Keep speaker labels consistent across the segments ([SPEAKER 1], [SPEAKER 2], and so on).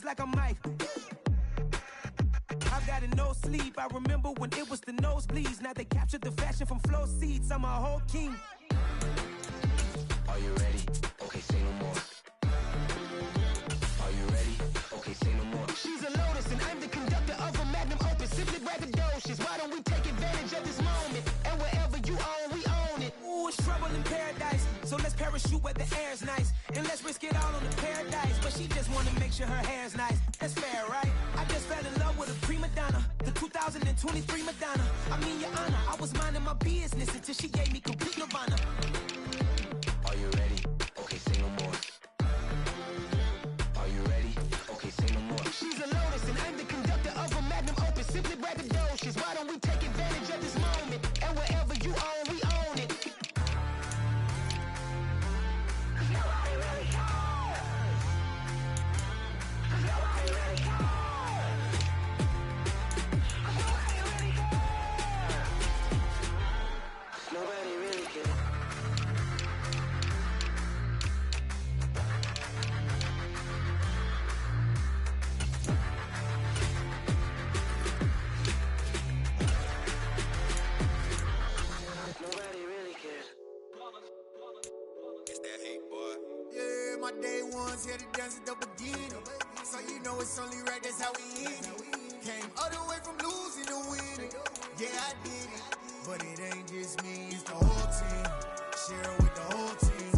[SPEAKER 1] like I'm Mike. I've got a no sleep. I remember when it was the nosebleeds. Now they captured the fashion from flow seats. I'm a whole king.
[SPEAKER 2] Are you ready? Okay, say no more. Are you ready? Okay, say no more.
[SPEAKER 1] She's a lotus and I'm the conductor of a magnum opus. Simply braggadocious. Why don't we take advantage of this moment? And wherever you own, we own it. Ooh, it's trouble in paradise. So let's parachute where the air's nice. And let's risk it all on the paradise. But she just wanna make sure her hair's nice. That's fair, right? I just fell in love with a prima donna. The 2023 Madonna. I mean, your honor, I was minding my business until she gave me complete nirvana.
[SPEAKER 2] Are you ready? Okay, say no more. Are you ready? Okay, say no more.
[SPEAKER 1] She's a lotus and I'm the conductor of a magnum opus. Simply braggadocious. Why don't we take advantage of this moment? And wherever you own, we own it. Nobody really cares. Nobody really cares. Nobody really cares.
[SPEAKER 2] Nobody really cares. Nobody really cares.
[SPEAKER 3] It's that hate, boy.
[SPEAKER 4] Yeah, my day ones here to dance at the beginning. So you know it's only right, that's how we end it. Came all the way from losing to winning. Yeah, I did it. But it ain't just me, it's the whole team. Share it with the whole team.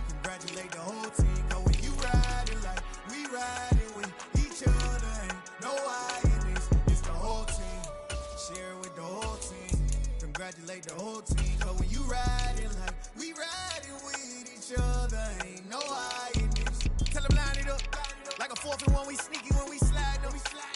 [SPEAKER 4] Congratulate the whole team. Cause when you riding like we riding with each other, ain't no I in this. It's the whole team. Share it with the whole team. Congratulate the whole team. Cause when you riding like we riding with each other, ain't no I in this. Tell them line it up. Like a 4th and 1, we sneaky when we slide them.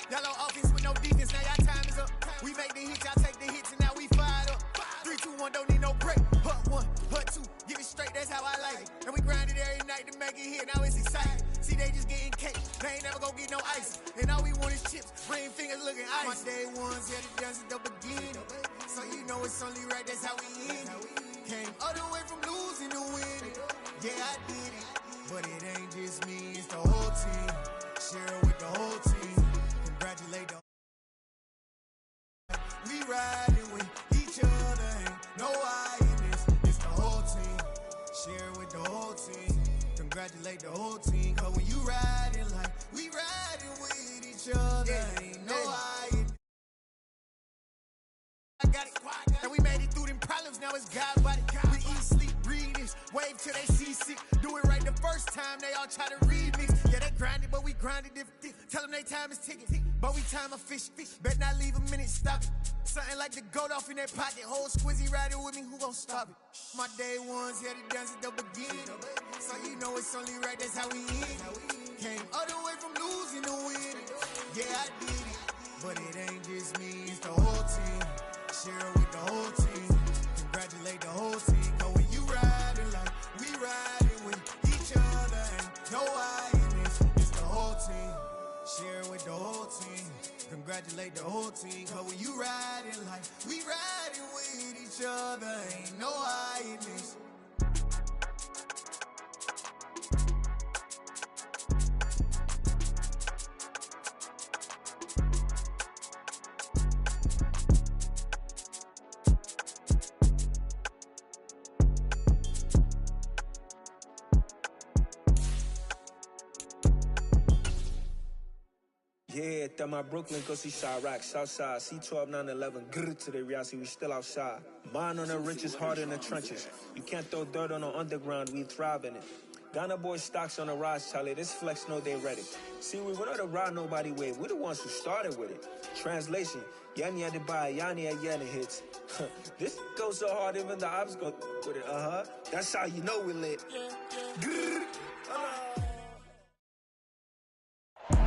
[SPEAKER 4] Yellow offense with no defense, now y'all time is up. We make the hits, y'all take the hits, and now we fired up. 3, 2, 1, don't need no break. Hut 1, hut 2, give it straight, that's how I like it. And we grind it every night to make it hit, now it's exciting. See, they just getting cake, they ain't never gonna get no ice. And all we want is chips, ring fingers looking ice. My day ones here to dance at the beginning. So you know it's only right, that's how we end it. Came all the way from losing to winning. Yeah, I did it. But it ain't just me, it's the whole team. Share it with the whole team. Congratulate the we riding with each other, ain't no I in this. It's the whole team. Share it with the whole team. Congratulate the whole team. Cause when you riding like we riding with each other, ain't no I in this. I got it. And we made it through them problems, now it's God's body. We eat, sleep, breathe this. Wave till they seasick. Do it right the first time, they all try to remix. Yeah, they grinded, but we grinded different. Tell them they time is ticking, but we time a fish. Bet not leave a minute, stop it. Something like the goat off in their pocket. Whole squizzy riding with me, who gon' stop it? My day ones here to dance at the beginning. So you know it's only right, that's how we end it. Came all the way from losing to winning. Yeah, I did it. But it ain't just me, it's the whole team. Share it with the whole team. Congratulate the whole team. Cause when you riding like we riding with each other, ain't no I in this. It's the whole team. Share it with the whole team. Congratulate the whole team. Cause when you riding like we riding with each other, ain't no I in this.
[SPEAKER 5] Yeah, that my Brooklyn, go see Chirac, Southside, C12, 911, grr to the reality, we still outside. Mine on the riches, hard in the trenches. You can't throw dirt on the underground, we thrive in it. Ghana boys stocks on the rise, Charlie, this flex know they ready. See, we not the ride nobody wave, we the ones who started with it. Translation, Yanni had to buy, Yanni had Yanni hits. This goes so hard, even the ops go with it, That's how you know we lit. Grr.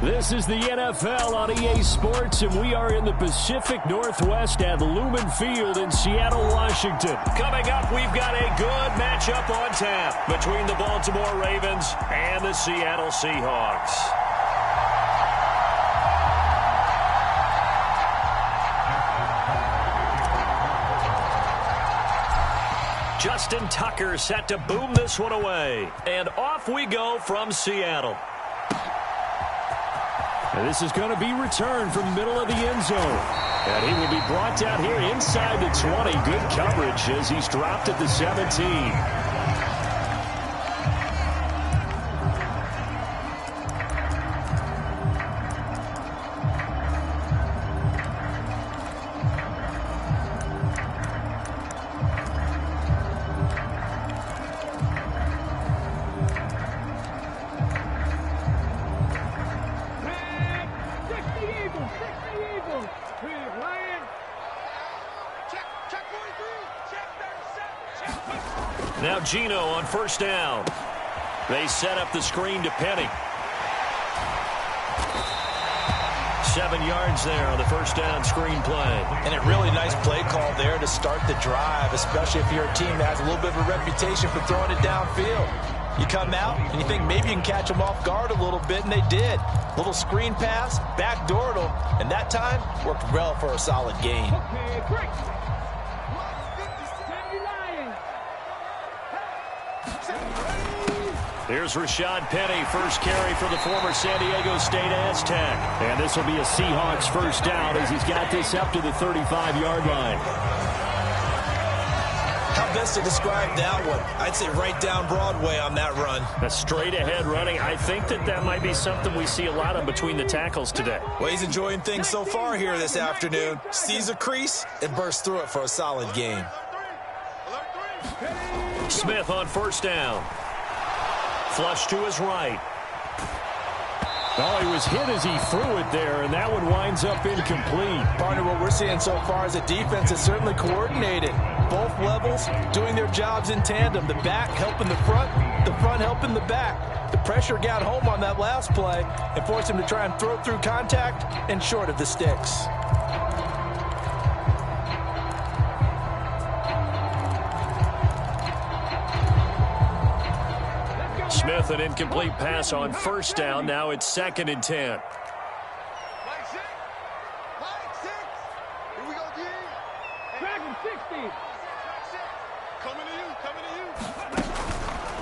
[SPEAKER 6] This is the NFL on EA Sports, and we are in the Pacific Northwest at Lumen Field in Seattle, Washington. Coming up, we've got a good matchup on tap between the Baltimore Ravens and the Seattle Seahawks. Justin Tucker set to boom this one away. And off we go from Seattle. And this is going to be returned from the middle of the end zone. And he will be brought down here inside the 20. Good coverage as he's dropped at the 17. Now Gino on first down. They set up the screen to Penny. 7 yards there on the first down screen play.
[SPEAKER 3] And a really nice play call there to start the drive, especially if you're a team that has a little bit of a reputation for throwing it downfield. You come out and you think maybe you can catch them off guard a little bit, and they did. Little screen pass, backdoored them, and that time worked well for a solid gain.
[SPEAKER 7] Okay, great.
[SPEAKER 6] Here's Rashad Penny, first carry for the former San Diego State Aztec. And this will be a Seahawks first down as he's got this up to the 35-yard line.
[SPEAKER 3] How best to describe that one? I'd say right down Broadway on that run.
[SPEAKER 6] A straight-ahead running. I think that might be something we see a lot of between the tackles today.
[SPEAKER 3] Well, he's enjoying things so far here this afternoon. Sees a crease and bursts through it for a solid gain.
[SPEAKER 6] Smith on first down. Flush to his right. Oh, he was hit as he threw it there, and that one winds up incomplete.
[SPEAKER 3] Partner, what we're seeing so far is the defense is certainly coordinated. Both levels doing their jobs in tandem. The back helping the front helping the back. The pressure got home on that last play and forced him to try and throw through contact and short of the sticks.
[SPEAKER 6] Smith, an incomplete pass on first down. Now it's 2nd and 10.
[SPEAKER 7] Here we go, G. Dragon 60. Coming to you.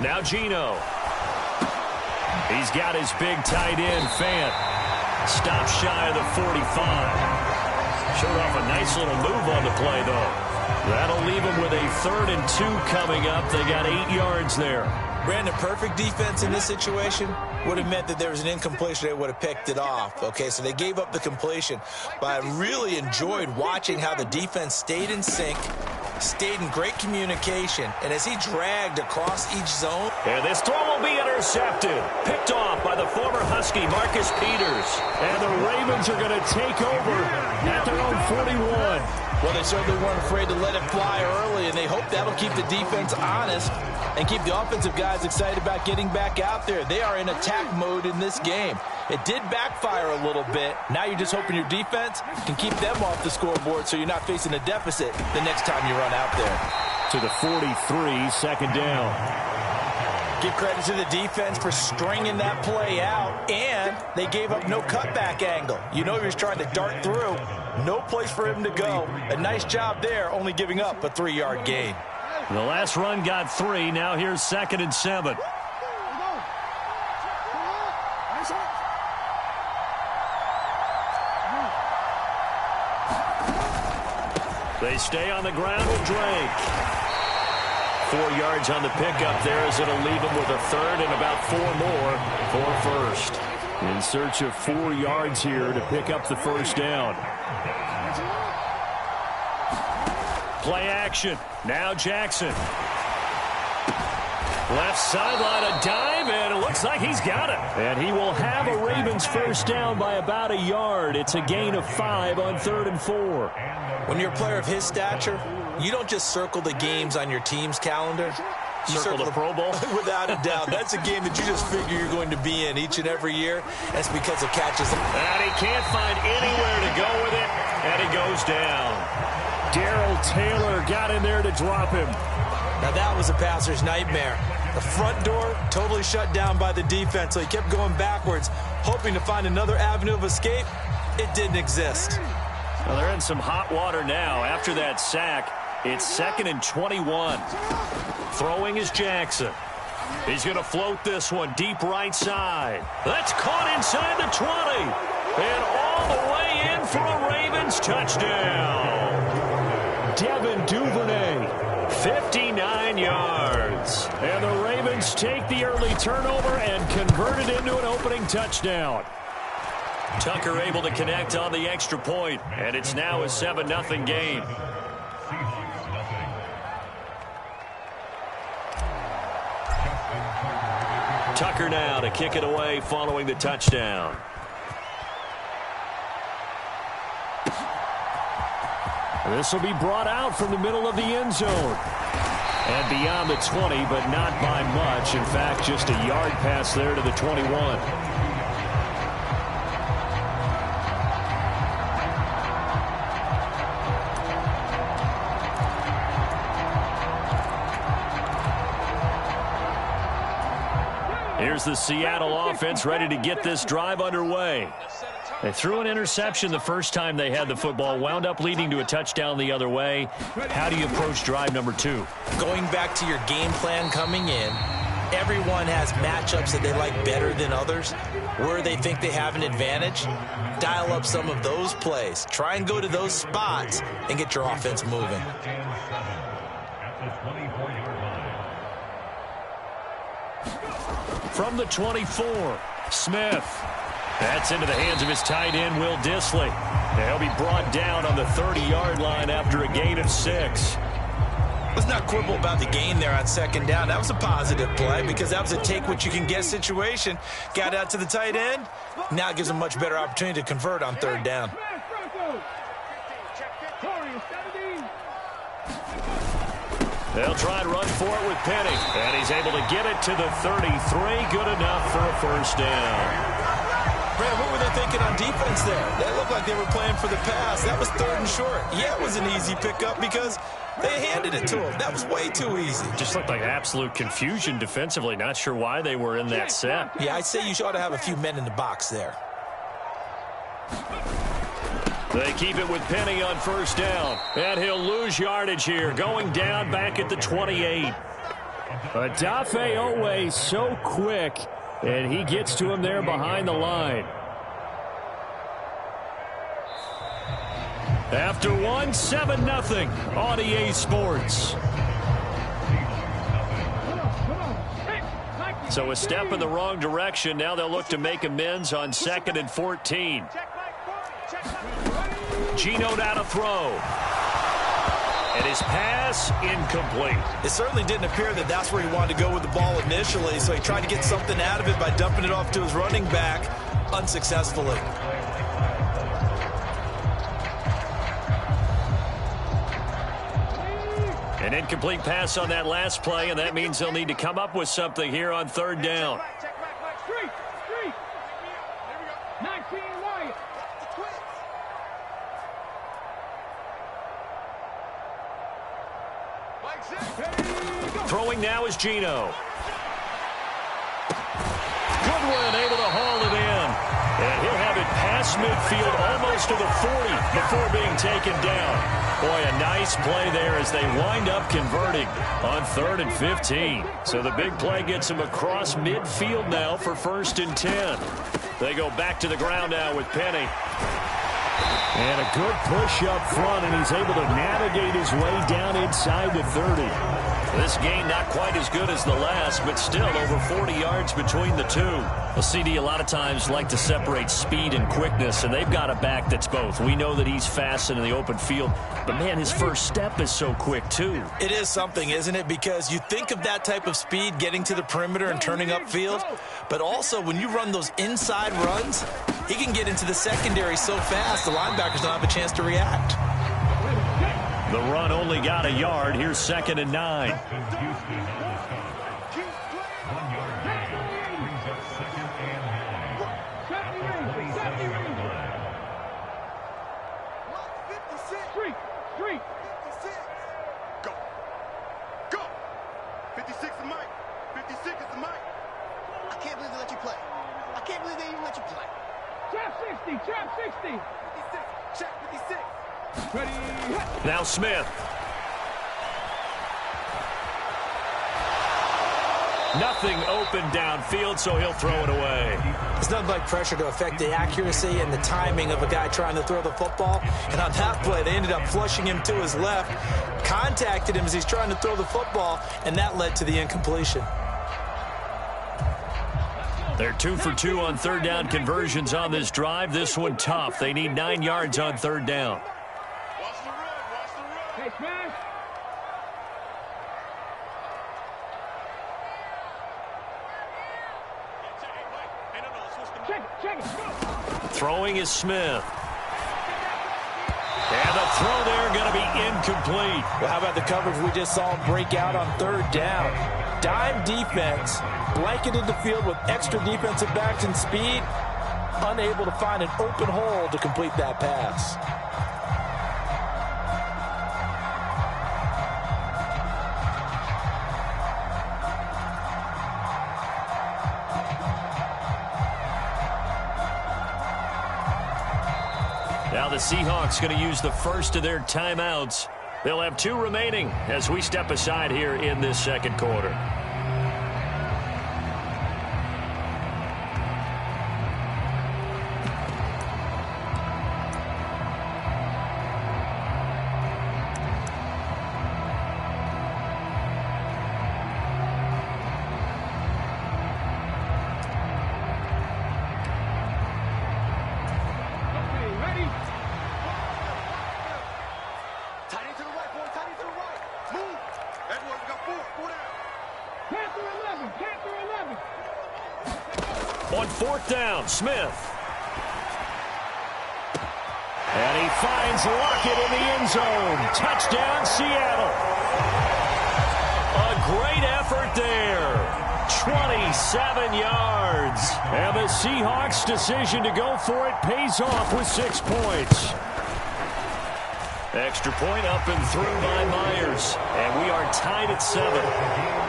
[SPEAKER 6] Now Gino. He's got his big tight end, Fant. Stop shy of the 45. Showed off a nice little move on the play, though. That'll leave him with a 3rd and 2 coming up. They got 8 yards there.
[SPEAKER 3] Brandon, perfect defense in this situation would have meant that there was an incompletion. They would have picked it off. Okay, so they gave up the completion. But I really enjoyed watching how the defense stayed in sync, stayed in great communication, and as he dragged across each zone.
[SPEAKER 6] And this throw will be intercepted. Picked off by the former Husky, Marcus Peters. And the Ravens are going to take over at their own 41.
[SPEAKER 3] Well, they certainly weren't afraid to let it fly early, and they hope that'll keep the defense honest and keep the offensive guys excited about getting back out there. They are in attack mode in this game. It did backfire a little bit. Now you're just hoping your defense can keep them off the scoreboard so you're not facing a deficit the next time you run out there.
[SPEAKER 6] To the 43, 2nd down.
[SPEAKER 3] Give credit to the defense for stringing that play out, and they gave up no cutback angle. You know he was trying to dart through. No place for him to go. A nice job there, only giving up a 3-yard gain.
[SPEAKER 6] The last run got 3. Now here's 2nd and 7. They stay on the ground with Drake. 4 yards on the pickup there as it'll leave him with a 3rd and about 4 more for first. In search of 4 yards here to pick up the first down. Play action. Now Jackson. Left sideline, a dive, and it looks like he's got it. And he will have a Ravens first down by about a yard. It's a gain of 5 on 3rd and 4.
[SPEAKER 3] When you're a player of his stature, you don't just circle the games on your team's calendar. You
[SPEAKER 6] circle the Pro Bowl?
[SPEAKER 3] Without a doubt. That's a game that you just figure you're going to be in each and every year. That's because of catches.
[SPEAKER 6] And he can't find anywhere to go with it, and he goes down. Darrell Taylor got in there to drop him.
[SPEAKER 3] Now that was a passer's nightmare. The front door totally shut down by the defense, so he kept going backwards, hoping to find another avenue of escape. It didn't exist.
[SPEAKER 6] Well, they're in some hot water now. After that sack, it's 2nd and 21. Throwing is Jackson. He's going to float this one deep right side. That's caught inside the 20. And all the way in for a Ravens touchdown. Devin Duvernay, 59 yards. And the Ravens take the early turnover and convert it into an opening touchdown. Tucker able to connect on the extra point, and it's now a 7-0 game. Tucker now to kick it away following the touchdown. This will be brought out from the middle of the end zone. And beyond the 20, but not by much. In fact, just a yard pass there to the 21. Here's the Seattle offense ready to get this drive underway. They threw an interception the first time they had the football, wound up leading to a touchdown the other way. How do you approach drive number 2?
[SPEAKER 3] Going back to your game plan coming in, everyone has matchups that they like better than others. Where they think they have an advantage, dial up some of those plays. Try and go to those spots and get your offense moving.
[SPEAKER 6] From the 24, Smith. That's into the hands of his tight end, Will Dissly. He'll be brought down on the 30-yard line after a gain of 6.
[SPEAKER 3] Let's not quibble about the gain there on second down. That was a positive play because that was a take-what-you-can-get situation. Got out to the tight end. Now it gives them a much better opportunity to convert on third down.
[SPEAKER 6] They'll try and run for it with Penny. And he's able to get it to the 33. Good enough for a first down.
[SPEAKER 3] Brad, what were they thinking on defense there? They looked like they were playing for the pass. That was 3rd and short. Yeah, it was an easy pickup because they handed it to him. That was way too easy.
[SPEAKER 6] Just looked like absolute confusion defensively. Not sure why they were in that set.
[SPEAKER 3] Yeah, I'd say you ought to have a few men in the box there.
[SPEAKER 6] They keep it with Penny on first down. And he'll lose yardage here, going down back at the 28. Odafe Owe so quick, and he gets to him there behind the line. After one, 7-0 on EA Sports. So a step in the wrong direction. Now they'll look to make amends on 2nd and 14. Geno down to throw. And his pass incomplete.
[SPEAKER 3] It certainly didn't appear that that's where he wanted to go with the ball initially, so he tried to get something out of it by dumping it off to his running back unsuccessfully.
[SPEAKER 6] An incomplete pass on that last play, and that means they'll need to come up with something here on third down. Throwing now is Geno. Goodwin able to haul it in. And he'll have it past midfield almost to the 40 before being taken down. Boy, a nice play there as they wind up converting on 3rd and 15. So the big play gets him across midfield now for 1st and 10. They go back to the ground now with Penny. And a good push up front, and he's able to navigate his way down inside the 30. This game not quite as good as the last, but still over 40 yards between the two. Well, CD a lot of times like to separate speed and quickness, and they've got a back that's both. We know that he's fast in the open field, but, man, his first step is so quick, too.
[SPEAKER 3] It is something, isn't it? Because you think of that type of speed getting to the perimeter and turning upfield, but also when you run those inside runs, he can get into the secondary so fast the linebackers don't have a chance to react.
[SPEAKER 6] The run only got a yard. Here's 2nd and 9.
[SPEAKER 7] Street. Go. 56 is Mike. 56 is the Mike.
[SPEAKER 8] I can't believe they let you play. I can't believe they even let you play.
[SPEAKER 7] Trap 60. 56. Check 56. Ready.
[SPEAKER 6] Now Smith. Nothing open downfield, so he'll throw it away.
[SPEAKER 3] It's nothing like pressure to affect the accuracy and the timing of a guy trying to throw the football. And on that play, they ended up flushing him to his left, contacted him as he's trying to throw the football, and that led to the incompletion.
[SPEAKER 6] They're 2 for 2 on third down conversions on this drive. This one tough. They need 9 yards on third down.
[SPEAKER 7] Watch the run. Watch the run.
[SPEAKER 9] Hey, Smash. Check it. Go.
[SPEAKER 6] Throwing is Smith. And the throw there going to be incomplete.
[SPEAKER 3] Well, how about the coverage we just saw him break out on third down? Dime defense, blanketed the field with extra defensive backs and speed, unable to find an open hole to complete that pass.
[SPEAKER 6] Now the Seahawks going to use the first of their timeouts. They'll have 2 remaining as we step aside here in this second quarter. On fourth down, Smith. And he finds Lockett in the end zone. Touchdown, Seattle. A great effort there. 27 yards. And the Seahawks' decision to go for it pays off with 6 points. Extra point up and through by Myers. And we are tied at 7.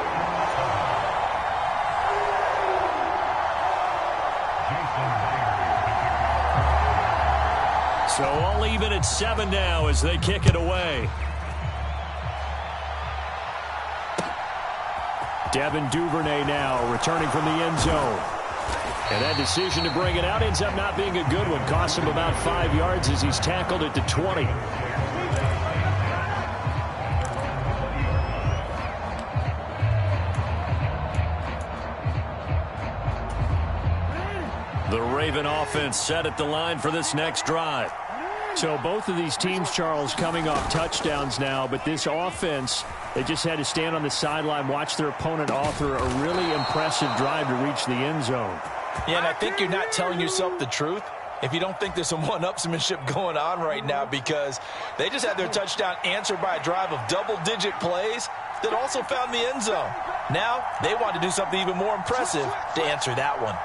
[SPEAKER 6] So all even at 7 now as they kick it away. Devin Duvernay now returning from the end zone. And that decision to bring it out ends up not being a good one. Costs him about 5 yards as he's tackled at the 20. The Raven offense set at the line for this next drive.
[SPEAKER 9] So both of these teams, Charles, coming off touchdowns now, but this offense, they just had to stand on the sideline, watch their opponent author a really impressive drive to reach the end zone.
[SPEAKER 3] Yeah, and I think you're not telling yourself the truth if you don't think there's some one-upsmanship going on right now, because they just had their touchdown answered by a drive of double-digit plays that also found the end zone. Now they want to do something even more impressive to answer that one.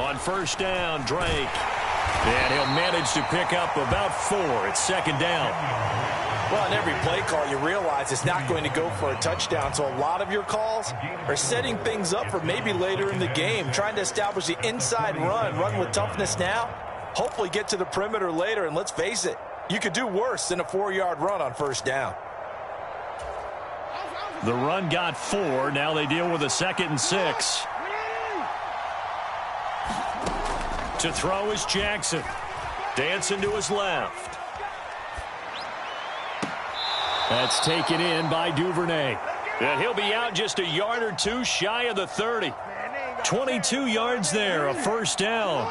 [SPEAKER 6] On first down, Drake. And he'll manage to pick up about 4 at second down.
[SPEAKER 3] Well, in every play call, you realize it's not going to go for a touchdown. So a lot of your calls are setting things up for maybe later in the game, trying to establish the inside run with toughness now, hopefully get to the perimeter later. And let's face it, you could do worse than a 4-yard run on first down.
[SPEAKER 6] The run got 4. Now they deal with a 2nd and 6. To throw is Jackson. Dancing to his left. That's taken in by Duvernay. And he'll be out just a yard or 2 shy of the 30. 22 yards there, a first down.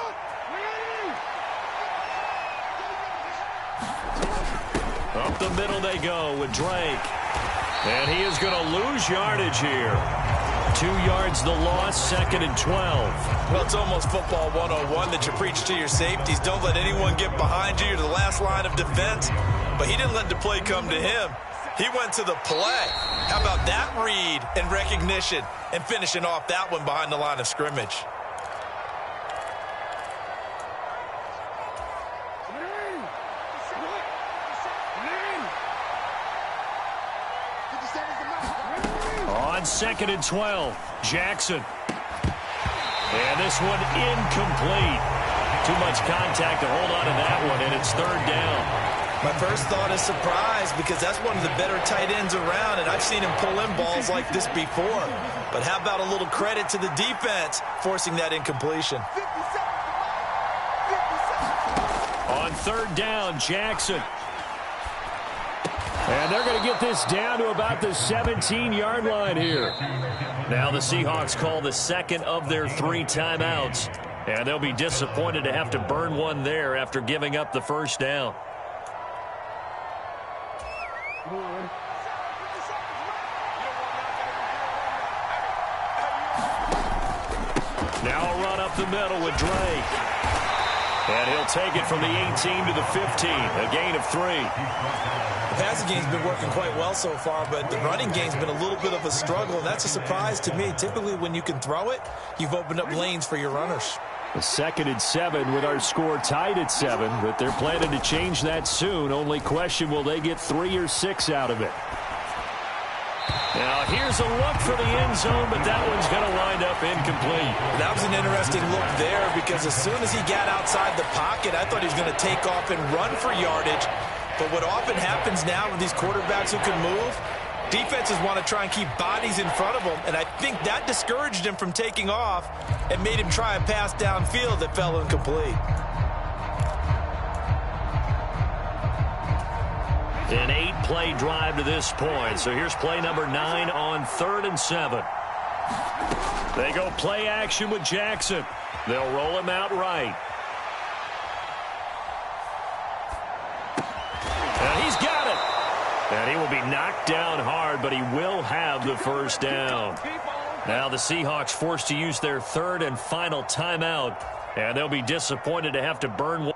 [SPEAKER 6] Up the middle they go with Drake. And he is going to lose yardage here. 2 yards the loss, 2nd and 12.
[SPEAKER 3] Well, it's almost football 101 that you preach to your safeties. Don't let anyone get behind you. You're the last line of defense. But he didn't let the play come to him. He went to the play. How about that read and recognition and finishing off that one behind the line of scrimmage?
[SPEAKER 6] On 2nd and 12, Jackson. And this one incomplete. Too much contact to hold on to that one, and it's third down.
[SPEAKER 3] My first thought is surprise because that's one of the better tight ends around, and I've seen him pull in balls like this before. But how about a little credit to the defense forcing that incompletion?
[SPEAKER 6] On third down, Jackson. And they're going to get this down to about the 17-yard line here. Now the Seahawks call the second of their 3 timeouts. And they'll be disappointed to have to burn one there after giving up the first down. Now a run up the middle with Drake. And he'll take it from the 18 to the 15, a gain of 3.
[SPEAKER 3] The passing game's been working quite well so far, but the running game's been a little bit of a struggle, and that's a surprise to me. Typically, when you can throw it, you've opened up lanes for your runners.
[SPEAKER 6] A 2nd and 7 with our score tied at 7, but they're planning to change that soon. Only question, will they get 3 or 6 out of it? Now here's a look for the end zone, but that one's going to wind up incomplete.
[SPEAKER 3] That was an interesting look there because as soon as he got outside the pocket, I thought he was going to take off and run for yardage. But what often happens now with these quarterbacks who can move, defenses want to try and keep bodies in front of them, and I think that discouraged him from taking off and made him try a pass downfield that fell incomplete.
[SPEAKER 6] An 8-play drive to this point. So here's play number 9 on 3rd and 7. They go play action with Jackson. They'll roll him out right. And he's got it. And he will be knocked down hard, but he will have the first down. Now the Seahawks forced to use their 3rd and final timeout. And they'll be disappointed to have to burn one.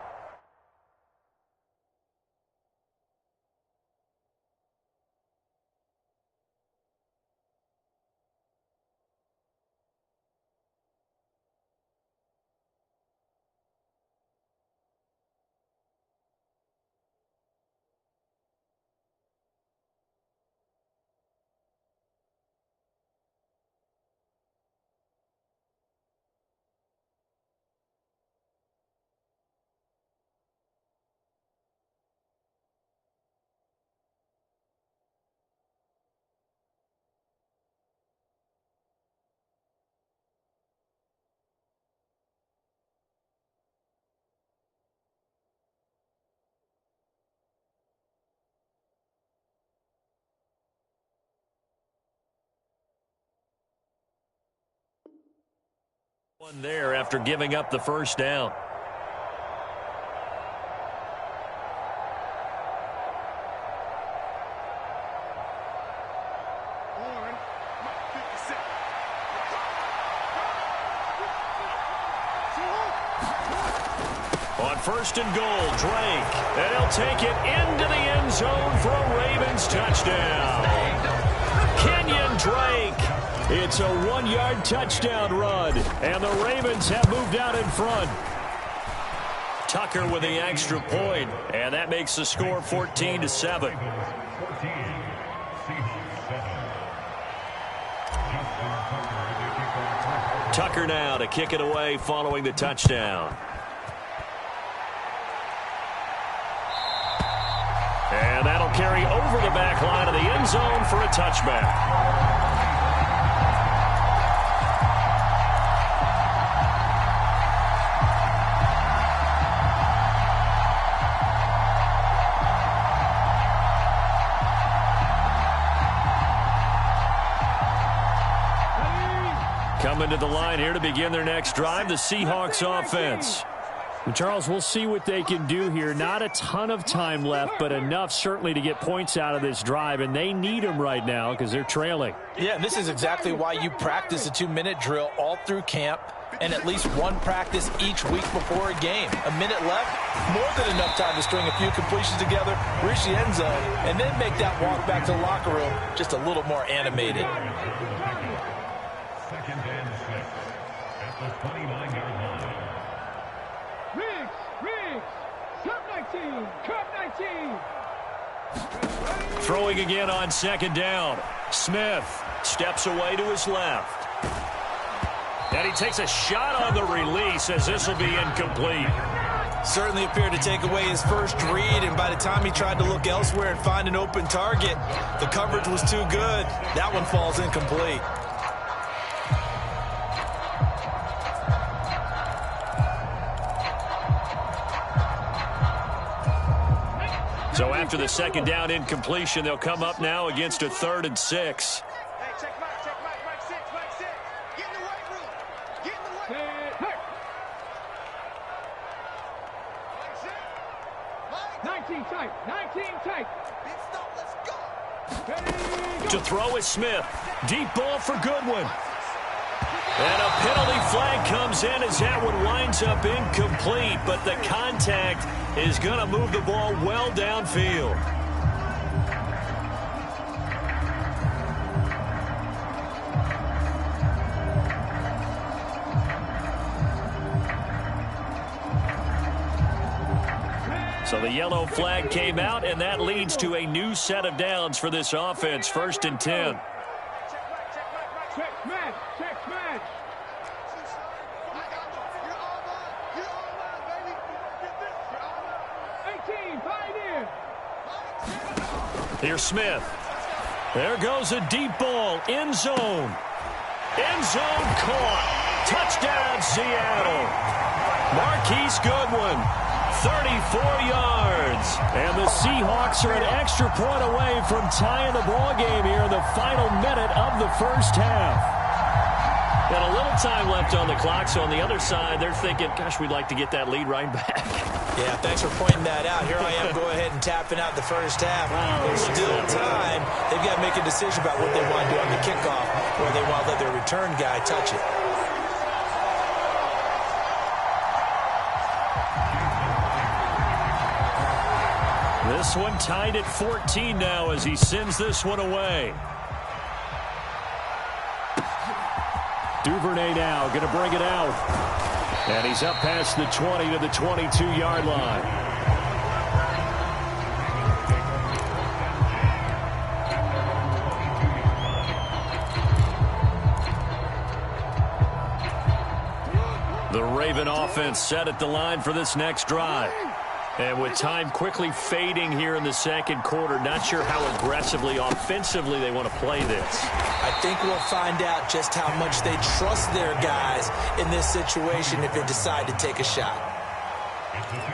[SPEAKER 6] One there after giving up the first down. On 1st and goal, Drake. And he'll take it into the end zone for a Ravens touchdown. Kenyon Drake. It's a 1-yard touchdown run, and the Ravens have moved out in front. Tucker with the extra point, and that makes the score 14-7. Tucker now to kick it away following the touchdown. And that'll carry over the back line of the end zone for a touchback. Coming to the line here to begin their next drive, the Seahawks offense.
[SPEAKER 9] And Charles, we'll see what they can do here. Not a ton of time left, but enough certainly to get points out of this drive, and they need them right now because they're trailing.
[SPEAKER 3] Yeah, and this is exactly why you practice a 2-minute drill all through camp and at least one practice each week before a game. A minute left, more than enough time to string a few completions together, reach the end zone, and then make that walk back to the locker room just a little more animated.
[SPEAKER 7] 2nd and 6 at the 29-yard line.
[SPEAKER 6] Throwing again on 2nd down. Smith steps away to his left. And he takes a shot on the release as this will be incomplete.
[SPEAKER 3] Certainly appeared to take away his first read, and by the time he tried to look elsewhere and find an open target, the coverage was too good. That one falls incomplete.
[SPEAKER 6] So after the second down incompletion, they'll come up now against a 3rd and 6.
[SPEAKER 8] Hey, check Mike, Mike 6. Get in the weight room. Get in the weight room. Mike 6. 19 tight. Big stop, let's go.
[SPEAKER 6] To throw is Smith. Deep ball for Goodwin. And a penalty flag comes in as that one winds up incomplete, but the contact is going to move the ball well downfield. So the yellow flag came out, and that leads to a new set of downs for this offense. 1st and 10.
[SPEAKER 8] Check match. I got you. You're all mine, baby. Get this. You're all mine. 18, 5 in.
[SPEAKER 6] Here's Smith. There goes a deep ball. End zone. End zone caught. Touchdown, Seattle. Marquise Goodwin, 34 yards. And the Seahawks are an extra point away from tying the ball game here in the final minute of the first half. Got a little time left on the clock, so on the other side, they're thinking, gosh, we'd like to get that lead right back.
[SPEAKER 3] Yeah, thanks for pointing that out. Here I am, go ahead and tapping out the first half. There's still time. They've got to make a decision about what they want to do on the kickoff, or they want to let their return guy touch it.
[SPEAKER 6] This one tied at 14 now as he sends this one away. Duvernay now going to bring it out. And he's up past the 20 to the 22-yard line. The Raven offense set at the line for this next drive. And with time quickly fading here in the second quarter, not sure how aggressively, offensively they want to play this.
[SPEAKER 3] I think we'll find out just how much they trust their guys in this situation if they decide to take a shot.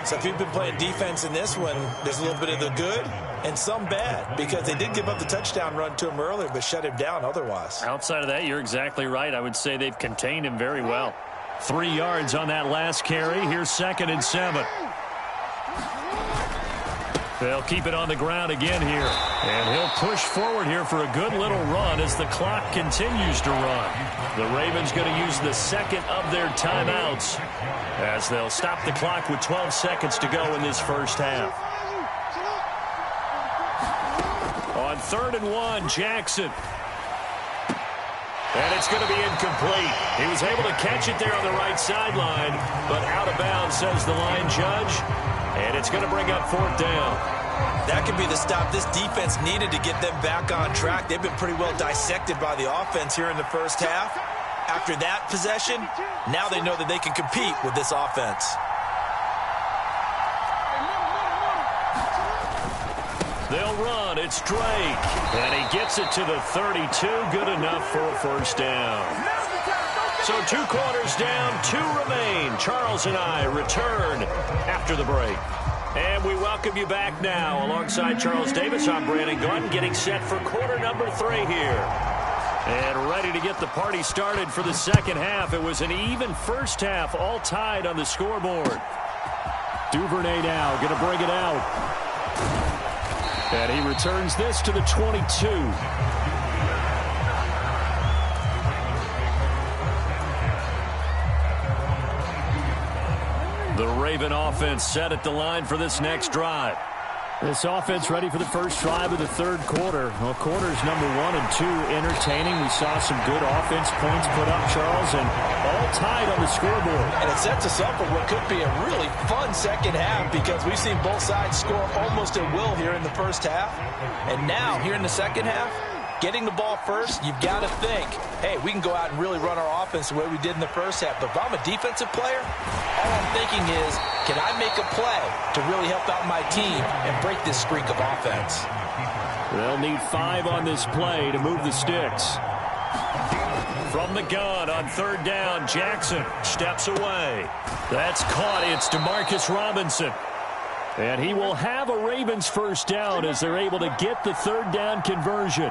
[SPEAKER 3] So if you've been playing defense in this one, there's a little bit of the good and some bad, because they did give up the touchdown run to him earlier but shut him down otherwise.
[SPEAKER 6] Outside of that, you're exactly right. I would say they've contained him very well. 3 yards on that last carry. Here's 2nd and 7. They'll keep it on the ground again here. And he'll push forward here for a good little run as the clock continues to run. The Ravens going to use the second of their timeouts as they'll stop the clock with 12 seconds to go in this first half. On 3rd and 1, Jackson. And it's going to be incomplete. He was able to catch it there on the right sideline, but out of bounds, says the line judge. And it's going to bring up 4th down.
[SPEAKER 3] That could be the stop this defense needed to get them back on track. They've been pretty well dissected by the offense here in the first half. After that possession, now they know that they can compete with this offense.
[SPEAKER 6] They'll run. It's Drake. And he gets it to the 32. Good enough for a first down. So 2 quarters down, 2 remain. Charles and I return after the break. And we welcome you back now. Alongside Charles Davis, I'm Brandon Gunn, getting set for quarter number 3 here. And ready to get the party started for the second half. It was an even first half, all tied on the scoreboard. Duvernay now going to bring it out. And he returns this to the 22. The Raven offense set at the line for this next drive.
[SPEAKER 9] This offense ready for the first drive of the third quarter. Well, quarters number 1 and 2 entertaining. We saw some good offense points put up, Charles, and all tied on the scoreboard.
[SPEAKER 3] And it sets us up for what could be a really fun second half, because we've seen both sides score almost at will here in the first half. And now, here in the second half, getting the ball first, you've got to think, hey, we can go out and really run our offense the way we did in the first half. But if I'm a defensive player, all I'm thinking is, can I make a play to really help out my team and break this streak of offense?
[SPEAKER 6] They'll need 5 on this play to move the sticks. From the gun on 3rd down, Jackson steps away. That's caught. It's DeMarcus Robinson. And he will have a Ravens first down as they're able to get the 3rd down conversion.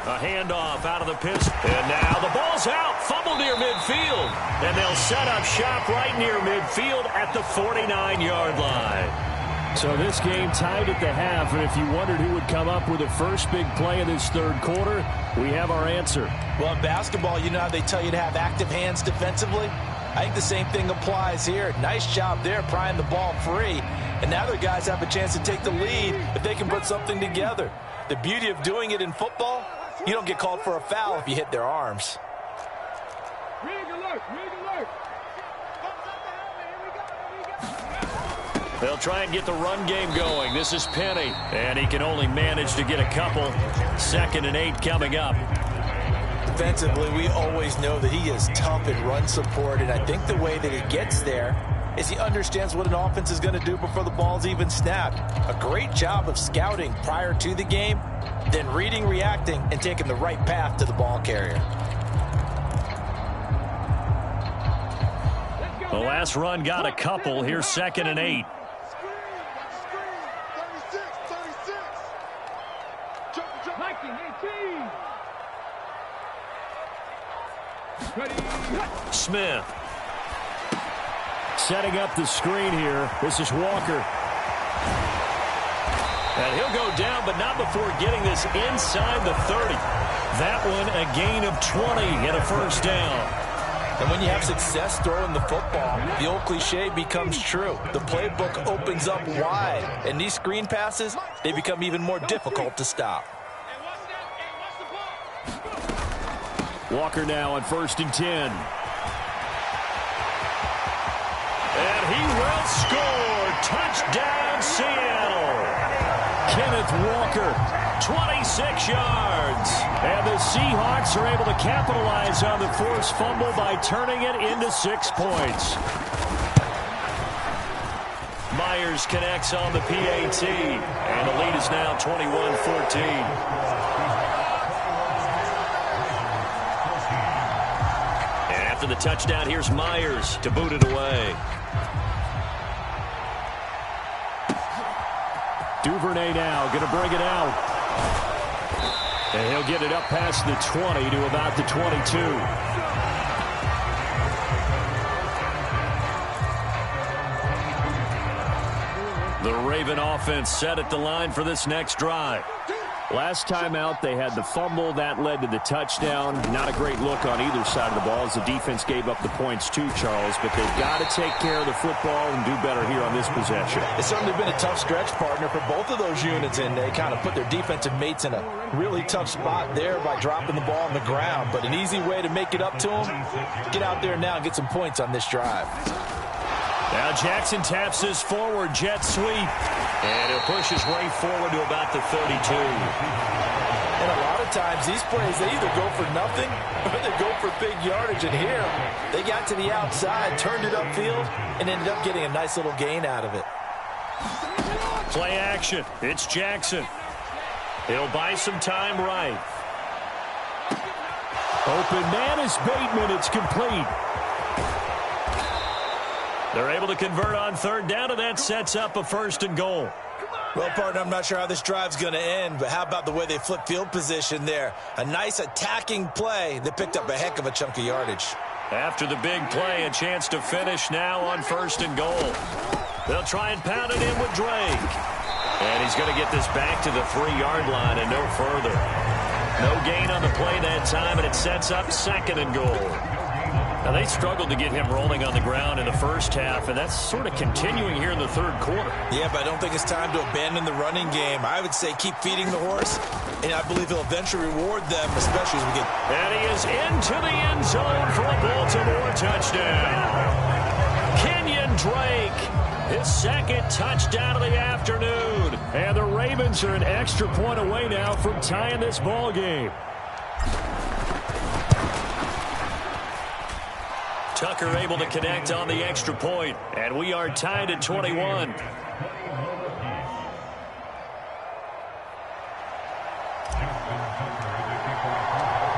[SPEAKER 6] A handoff out of the pistol. And now the ball's out. Fumble near midfield. And they'll set up shop right near midfield at the 49-yard line. So this game tied at the half, and if you wondered who would come up with the first big play of this 3rd quarter, we have our answer.
[SPEAKER 3] Well, in basketball, you know how they tell you to have active hands defensively? I think the same thing applies here. Nice job there prying the ball free. And now their guys have a chance to take the lead if they can put something together. The beauty of doing it in football, you don't get called for a foul if you hit their arms.
[SPEAKER 8] Rig alert, rig alert.
[SPEAKER 6] They'll try and get the run game going. This is Penny, and he can only manage to get a couple. 2nd and 8 coming up.
[SPEAKER 3] Defensively, we always know that he is tough in run support, and I think the way that he gets there is he understands what an offense is going to do before the ball's even snapped. A great job of scouting prior to the game, then reading, reacting, and taking the right path to the ball carrier.
[SPEAKER 6] The last run got a couple. Here's 2nd and 8. Smith. Setting up the screen here. This is Walker. And he'll go down, but not before getting this inside the 30. That one a gain of 20 and a first down.
[SPEAKER 3] And when you have success throwing the football, the old cliche becomes true. The playbook opens up wide, and these screen passes, they become even more difficult to stop.
[SPEAKER 6] Walker now on 1st and 10. And he will score. Touchdown, Seattle. Kenneth Walker, 26 yards. And the Seahawks are able to capitalize on the forced fumble by turning it into 6 points. Myers connects on the PAT. And the lead is now 21-14. After the touchdown, here's Myers to boot it away. Duvernay now going to bring it out. And he'll get it up past the 20 to about the 22. The Raven offense set at the line for this next drive. Last time out, they had the fumble. That led to the touchdown. Not a great look on either side of the ball as the defense gave up the points too, Charles. But they've got to take care of the football and do better here on this possession.
[SPEAKER 3] It's certainly been a tough stretch, partner, for both of those units, and they kind of put their defensive mates in a really tough spot there by dropping the ball on the ground. But an easy way to make it up to them, get out there now and get some points on this drive.
[SPEAKER 6] Now Jackson taps his forward jet sweep. And he'll push his way forward to about the 32.
[SPEAKER 3] And a lot of times these plays, they either go for nothing or they go for big yardage. And here, they got to the outside, turned it upfield, and ended up getting a nice little gain out of it.
[SPEAKER 6] Play action. It's Jackson. He'll buy some time right. Open man is Bateman. It's complete. They're able to convert on 3rd down, and that sets up a 1st and goal.
[SPEAKER 3] Well, partner, I'm not sure how this drive's going to end, but how about the way they flip field position there? A nice attacking play that picked up a heck of a chunk of yardage.
[SPEAKER 6] After the big play, a chance to finish now on 1st and goal. They'll try and pound it in with Drake. And he's going to get this back to the 3-yard line and no further. No gain on the play that time, and it sets up 2nd and goal. Now, they struggled to get him rolling on the ground in the first half, and that's sort of continuing here in the 3rd quarter.
[SPEAKER 3] Yeah, but I don't think it's time to abandon the running game. I would say keep feeding the horse, and I believe he'll eventually reward them, especially as we get...
[SPEAKER 6] And he is into the end zone for a Baltimore touchdown. Kenyon Drake, his 2nd touchdown of the afternoon. And the Ravens are an extra point away now from tying this ball game. Tucker able to connect on the extra point, and we are tied at 21.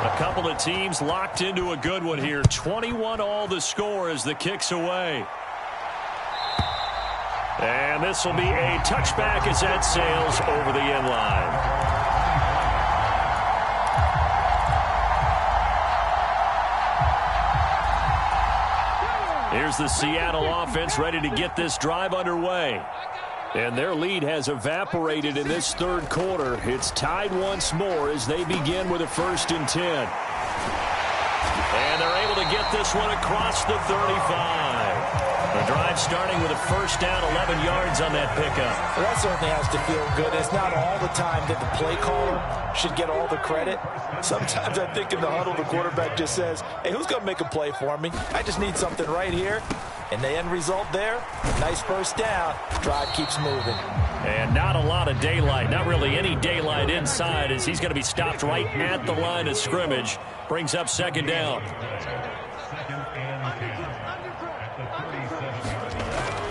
[SPEAKER 6] A couple of teams locked into a good one here. 21 all the score as the kick's away. And this will be a touchback as that sails over the end line. Here's the Seattle offense ready to get this drive underway. And their lead has evaporated in this third quarter. It's tied once more as they begin with a 1st and 10. And they're able to get this one across the 35. The drive starting with a 1st down, 11 yards on that pickup.
[SPEAKER 3] Well, that certainly has to feel good. It's not all the time that the play caller should get all the credit. Sometimes I think in the huddle, the quarterback just says, hey, who's going to make a play for me? I just need something right here. And the end result there, nice 1st down. Drive keeps moving.
[SPEAKER 6] And not a lot of daylight, not really any daylight inside as he's going to be stopped right at the line of scrimmage. Brings up 2nd down.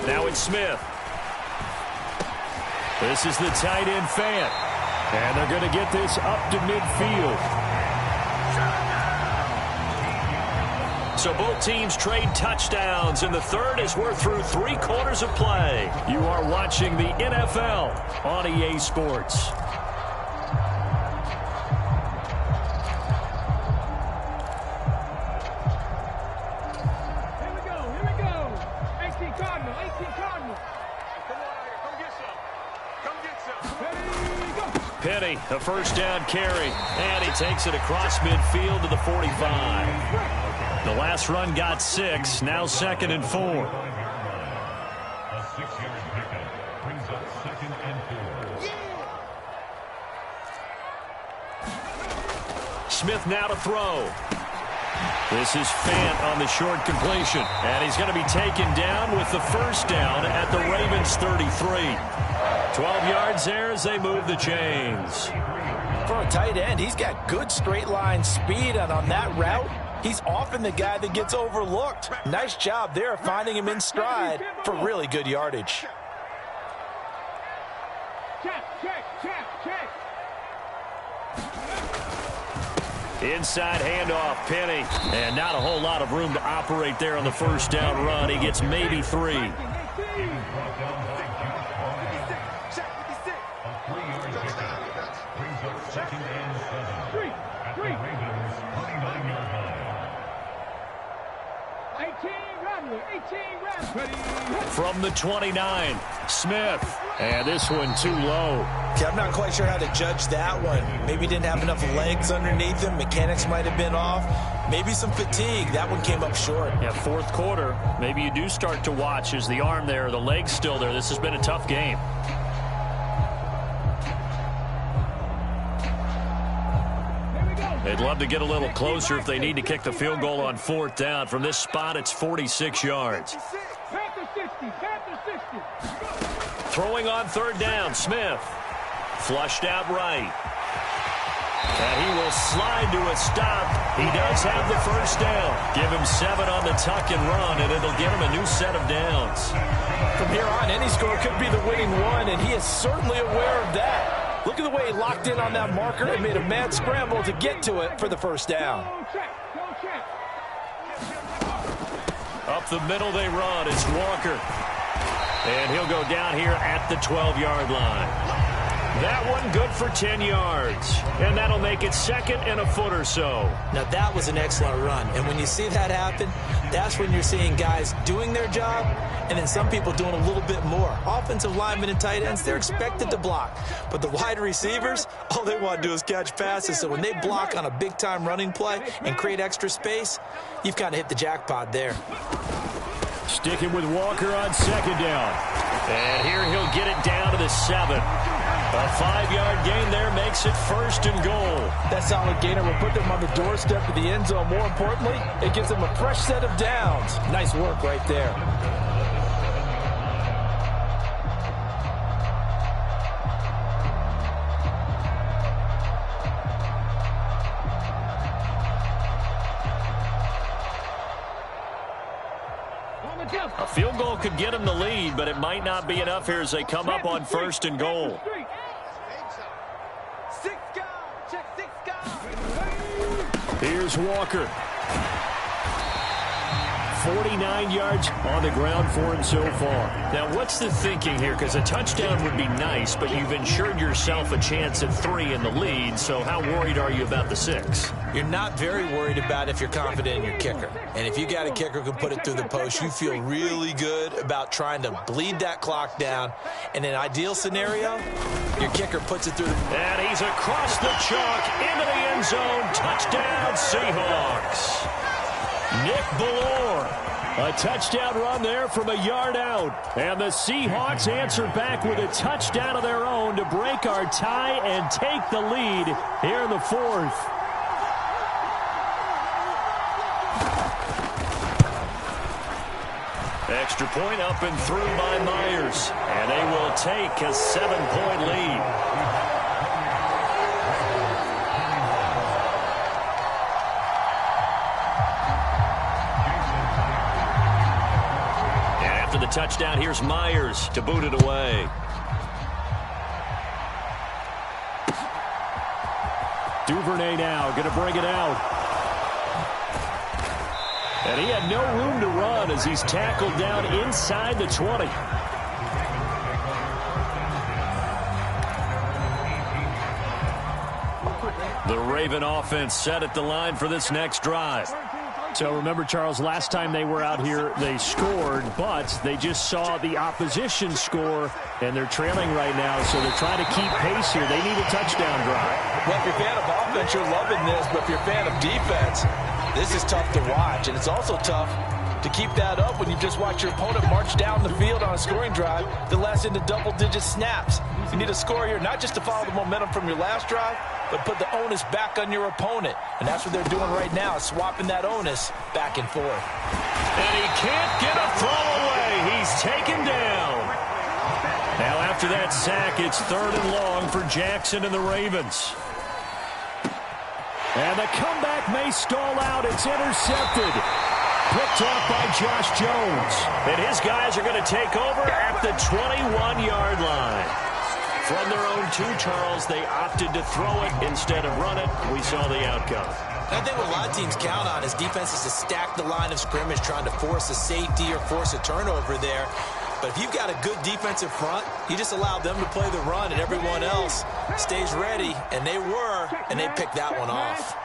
[SPEAKER 6] Now it's Smith. This is the tight end Fant. And they're going to get this up to midfield. So both teams trade touchdowns in the third as we're through 3 quarters of play. You are watching the NFL on EA Sports.
[SPEAKER 8] Here we go. 18 Cardinal. Come get some. Ready, go.
[SPEAKER 6] Penny, a 1st down carry. And he takes it across midfield to the 45. The last run got 6, now 2nd and 4.
[SPEAKER 7] A 6-yard pickup brings up 2nd and 4.
[SPEAKER 6] Smith now to throw. This is Fant on the short completion. And he's going to be taken down with the 1st down at the Ravens 33. 12 yards there as they move the chains.
[SPEAKER 3] For a tight end, he's got good straight line speed, and on that route, he's often the guy that gets overlooked. Nice job there finding him in stride for really good yardage.
[SPEAKER 8] Check.
[SPEAKER 6] Inside handoff, Penny. And not a whole lot of room to operate there on the 1st down run. He gets maybe 3.
[SPEAKER 7] A 3-yard pickup brings up 2nd and 7. At the Ravens 29-yard line.
[SPEAKER 8] 18 Radley.
[SPEAKER 6] From the 29, Smith. And this one too low.
[SPEAKER 3] Okay, I'm not quite sure how to judge that one. Maybe he didn't have enough legs underneath him. Mechanics might have been off. Maybe some fatigue. That one came up short.
[SPEAKER 6] Yeah, 4th quarter. Maybe you do start to watch. Is the arm there, the leg's still there? This has been a tough game. They'd love to get a little closer if they need to kick the field goal on 4th down. From this spot, it's 46 yards.
[SPEAKER 8] Panther 60.
[SPEAKER 6] Throwing on 3rd down, Smith. Flushed out right. And he will slide to a stop. He does have the 1st down. Give him 7 on the tuck and run, and it'll get him a new set of downs.
[SPEAKER 3] From here on, any score could be the winning one, and he is certainly aware of that. Look at the way he locked in on that marker and made a mad scramble to get to it for the 1st down.
[SPEAKER 8] Go check.
[SPEAKER 6] Up the middle they run. It's Walker. And he'll go down here at the 12-yard line. That one good for 10 yards. And that'll make it 2nd and a foot or so.
[SPEAKER 10] Now that was an excellent run. And when you see that happen, that's when you're seeing guys doing their job and then some people doing a little bit more. Offensive linemen and tight ends, they're expected to block. But the wide receivers, all they want to do is catch passes. So when they block on a big-time running play and create extra space, you've kind of hit the jackpot there.
[SPEAKER 6] Sticking with Walker on 2nd down. And here he'll get it down to the 7. A 5-yard gain there makes it 1st and goal.
[SPEAKER 3] That solid gainer will put them on the doorstep of the end zone. More importantly, it gives them a fresh set of downs. Nice work right there.
[SPEAKER 6] A field goal could get them the lead, but it might not be enough here as they come up on 1st and goal. Here's Walker. 49 yards on the ground for him so far. Now, what's the thinking here? Because a touchdown would be nice, but you've ensured yourself a chance at 3 in the lead, so how worried are you about the 6?
[SPEAKER 10] You're not very worried about it if you're confident in your kicker. And if you got a kicker who can put it through the post, you feel really good about trying to bleed that clock down. In an ideal scenario, your kicker puts it through.
[SPEAKER 6] And he's across the chalk into the end zone. Touchdown, Seahawks. Nick Ballore. A touchdown run there from a yard out. And the Seahawks answer back with a touchdown of their own to break our tie and take the lead here in the 4th. Extra point up and through by Myers. And they will take a 7-point lead. The touchdown, here's Myers to boot it away. Duvernay now going to bring it out. And he had no room to run as he's tackled down inside the 20. The Raven offense set at the line for this next drive. So remember, Charles, last time they were out here, they scored, but they just saw the opposition score, and they're trailing right now, so they're trying to keep pace here. They need a touchdown drive.
[SPEAKER 3] Well, if you're a fan of offense, you're loving this, but if you're a fan of defense, this is tough to watch, and it's also tough to keep that up when you just watch your opponent march down the field on a scoring drive that lasts into double-digit snaps. You need a score here, not just to follow the momentum from your last drive, but put the onus back on your opponent. And that's what they're doing right now, swapping that onus back and forth.
[SPEAKER 6] And he can't get a throw away. He's taken down. Now after that sack, it's 3rd and long for Jackson and the Ravens. And the comeback may stall out. It's intercepted. Picked off by Josh Jones. And his guys are going to take over at the 21-yard line. From their own 2, Charles, they opted to throw it instead of run it. We saw the outcome.
[SPEAKER 10] I think what a lot of teams count on is defenses to stack the line of scrimmage, trying to force a safety or force a turnover there. But if you've got a good defensive front, you just allow them to play the run and everyone else stays ready. And they were, and they picked that one off.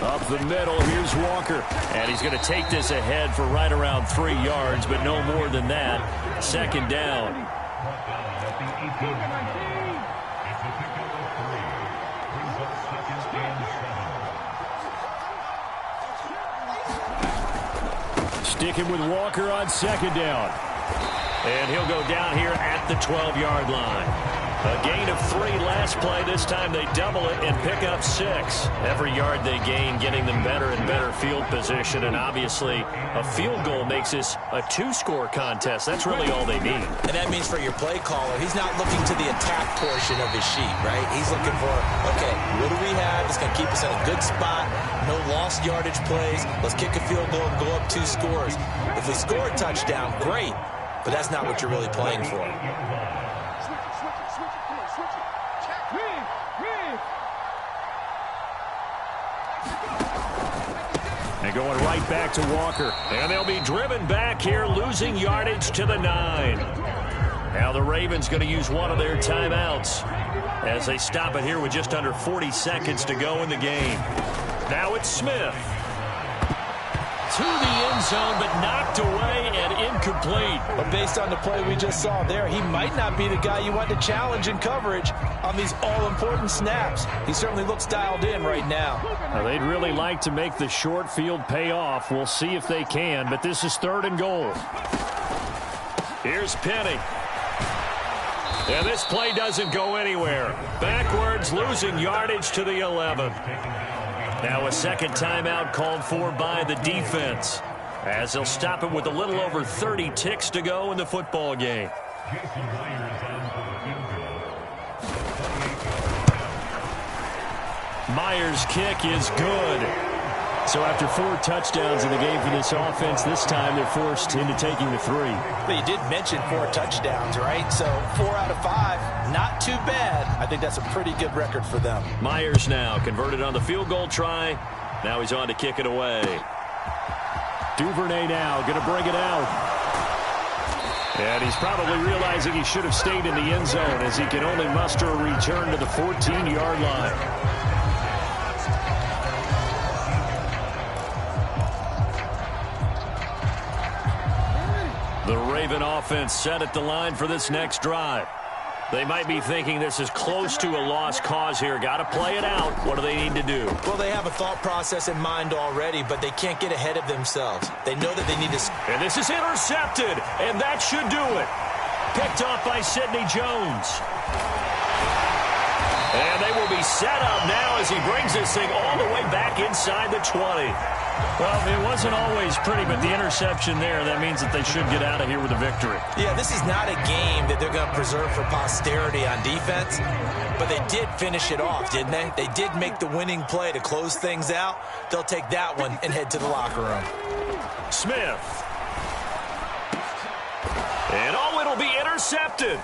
[SPEAKER 6] Up the middle, here's Walker. And he's going to take this ahead for right around 3 yards, but no more than that. 2nd down. Sticking with Walker on 2nd down. And he'll go down here at the 12-yard line. A gain of 3 last play. This time they double it and pick up 6. Every yard they gain getting them better and better field position. And obviously a field goal makes this a 2-score contest. That's really all they need.
[SPEAKER 10] And that means for your play caller, he's not looking to the attack portion of his sheet, right? He's looking for, okay, what do we have? It's going to keep us in a good spot. No lost yardage plays. Let's kick a field goal and go up 2 scores. If we score a touchdown, great. But that's not what you're really playing for.
[SPEAKER 6] And going right back to Walker. And they'll be driven back here, losing yardage to the 9. Now the Ravens going to use one of their timeouts as they stop it here with just under 40 seconds to go in the game. Now it's Smith. To the end zone, but knocked away and incomplete.
[SPEAKER 3] But based on the play we just saw there, he might not be the guy you want to challenge in coverage on these all-important snaps. He certainly looks dialed in right now.
[SPEAKER 6] Now, they'd really like to make the short field pay off. We'll see if they can, but this is 3rd and goal. Here's Penny. And this play doesn't go anywhere. Backwards, losing yardage to the 11. Now a 2nd timeout called for by the defense, as they'll stop it with a little over 30 ticks to go in the football game. Myers' kick is good. So after 4 touchdowns in the game for this offense, this time they're forced into taking the 3.
[SPEAKER 3] But you did mention 4 touchdowns, right? So 4 out of 5, not too bad. I think that's a pretty good record for them.
[SPEAKER 6] Myers now converted on the field goal try. Now he's on to kick it away. Duvernay now going to bring it out. And he's probably realizing he should have stayed in the end zone as he can only muster a return to the 14-yard line. The Raven offense set at the line for this next drive. They might be thinking this is close to a lost cause here. Got to play it out. What do they need to do?
[SPEAKER 10] Well, they have a thought process in mind already, but they can't get ahead of themselves. They know that they need to...
[SPEAKER 6] And this is intercepted, and that should do it. Picked off by Sidney Jones. And they will be set up now as he brings this thing all the way back inside the 20. Well, it wasn't always pretty, but the interception there, that means that they should get out of here with a victory.
[SPEAKER 10] Yeah, this is not a game that they're going to preserve for posterity on defense, but they did finish it off, didn't they? They did make the winning play to close things out. They'll take that one and head to the locker room.
[SPEAKER 6] Smith. And it'll be intercepted.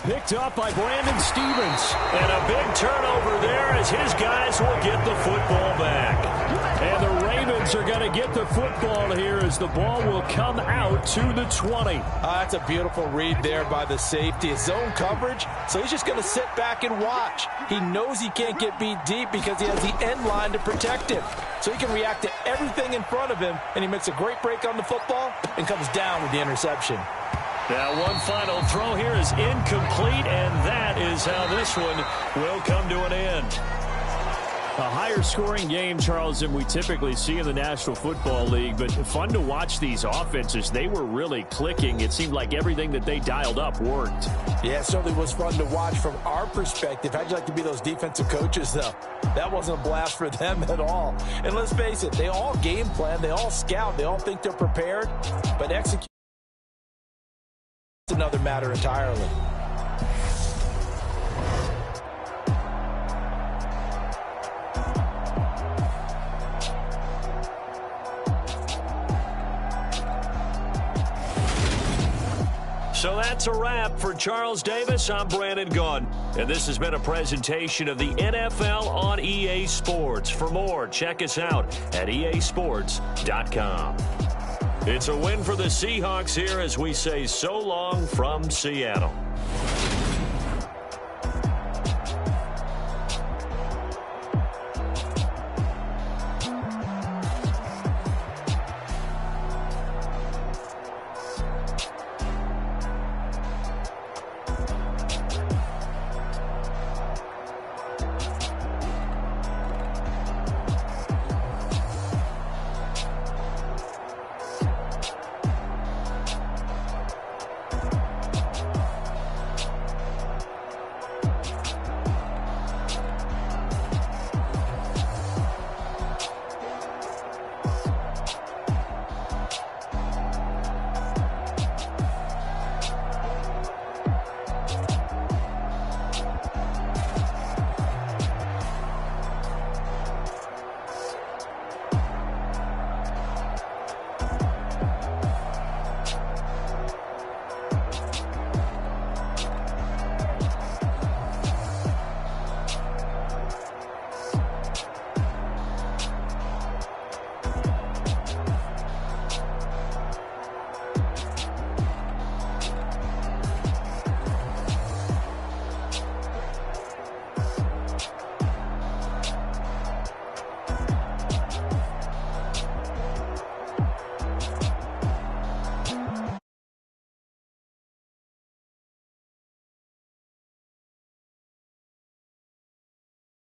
[SPEAKER 6] Picked up by Brandon Stevens. And a big turnover there as his guys will get the football back. And the Ravens are going to get the football here as the ball will come out to the 20.
[SPEAKER 3] That's a beautiful read there by the safety. It's zone coverage, so he's just going to sit back and watch. He knows he can't get beat deep because he has the end line to protect him. So he can react to everything in front of him, and he makes a great break on the football and comes down with the interception.
[SPEAKER 6] Now one final throw here is incomplete, and that is how this one will come to an end. A higher scoring game, Charles, than we typically see in the National Football League, but fun to watch these offenses. They were really clicking. It seemed like everything that they dialed up worked.
[SPEAKER 3] Yeah, it certainly was fun to watch from our perspective. How'd you like to be those defensive coaches, though? That wasn't a blast for them at all. And let's face it, they all game plan, they all scout, they all think they're prepared, but execute is another matter entirely.
[SPEAKER 6] So that's a wrap for Charles Davis. I'm Brandon Gaudin, and this has been a presentation of the NFL on EA Sports. For more, check us out at easports.com. It's a win for the Seahawks here as we say so long from Seattle.